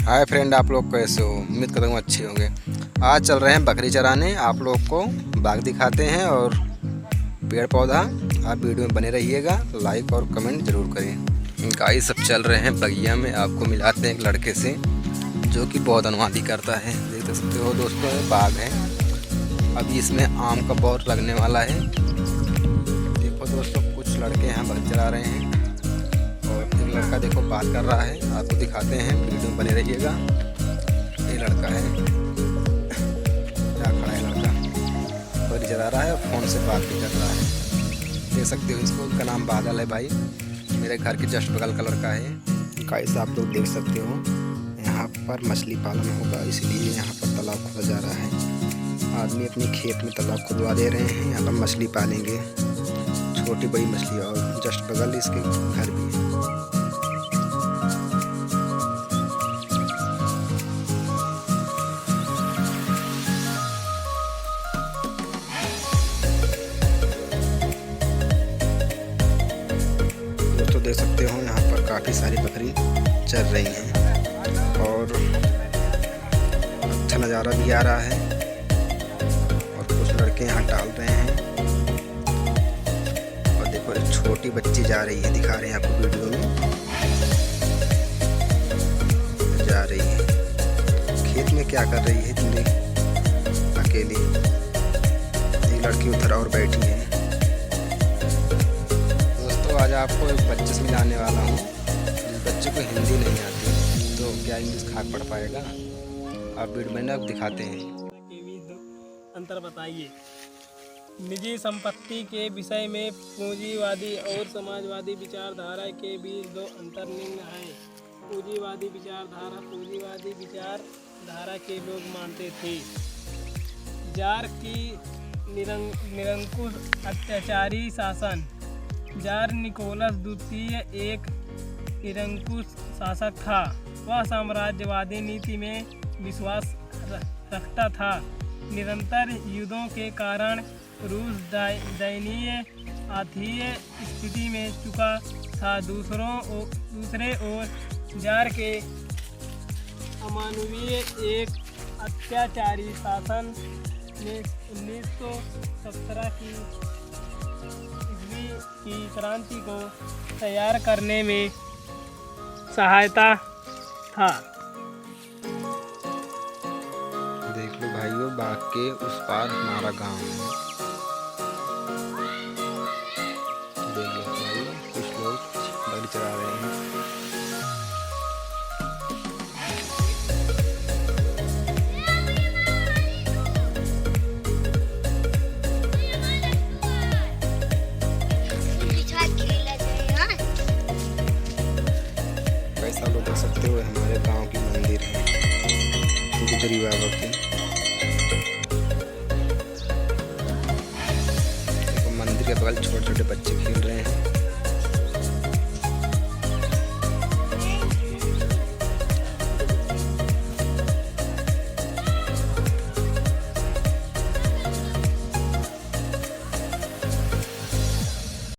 Hi friend, आप लोग कैसे हो? उम्मीद करता हूँ अच्छे होंगे। आज चल रहे हैं बकरी चराने। आप लोग को बाग दिखाते हैं और पेड़ पौधा। आप वीडियो में बने रहिएगा, लाइक और कमेंट जरूर करें। गाइस सब चल रहे हैं बगिया में। आपको मिलाते हैं एक लड़के से जो कि बहुत अनुवादी करता है। देख सकते हो दोस्तों, ये बाग है। अभी इसमें आम का बौर लगने वाला है। देखो दोस्तों, कुछ लड़के यहाँ बकरी चरा रहे हैं और एक लड़का देखो बात कर रहा है। आपको दिखाते हैं, वीडियो में बने रहिएगा। ये लड़का है, क्या खड़ा है लड़का, बकरी चरा रहा है और फ़ोन से बात भी कर रहा है। देख सकते हो इसको, इसका नाम बादल है भाई। मेरे घर के जस्ट बगल का लड़का है। गाइस आप लोग देख सकते हो, यहाँ पर मछली पालन होगा, इसलिए यहाँ पर तालाब खोदा जा रहा है। आदमी अपने खेत में तालाब खुदवा दे रहे हैं। यहाँ पर मछली पालेंगे, छोटी बड़ी मछली, और जस्ट बगल इसके घर भी है। दोस्तों देख सकते हो, यहाँ पर काफ़ी सारी बकरी चर रही हैं और अच्छा नज़ारा भी आ रहा है। और कुछ लड़के यहाँ डाल रहे हैं और देखो एक छोटी बच्ची जा रही है, दिखा रहे हैं आपको वीडियो में, जा रही है। खेत में क्या कर रही है इतनी अकेली? एक लड़की उधर और बैठी है। दोस्तों आज आपको एक बच्चे से मिलाने वाला हूँ। जिस बच्चे को हिंदी नहीं आती तो क्या इंग्लिश खाक पढ़ पाएगा? आप वीडियो में अब दिखाते हैं। के बीच अंतर बताइए। निजी संपत्ति के विषय में पूंजीवादी और समाजवादी विचारधारा के बीच दो अंतर निम्न हैं। पूंजीवादी विचारधारा के लोग मानते थे जार की निरंकुश अत्याचारी शासन। जार निकोलस द्वितीय एक निरंकुश शासक था। वह साम्राज्यवादी नीति में विश्वास रखता था। निरंतर युद्धों के कारण रूस दयनीय आर्थिक स्थिति में चुका था। दूसरे ओर जार के अमानवीय एक अत्याचारी शासन ने 1917 की क्रांति को तैयार करने में सहायता था। देख लो भाइयों, बाग के उस पार हमारा गांव है। देख लो भाइयों, कुछ लोग बकरी चरा रहे हैं। कैसा लोग देख सकते हो, हमारे गांव की मंदिर है, गुजरी बाबा की। देखो मंदिर के बगल छोटे छोटे बच्चे खेल रहे हैं।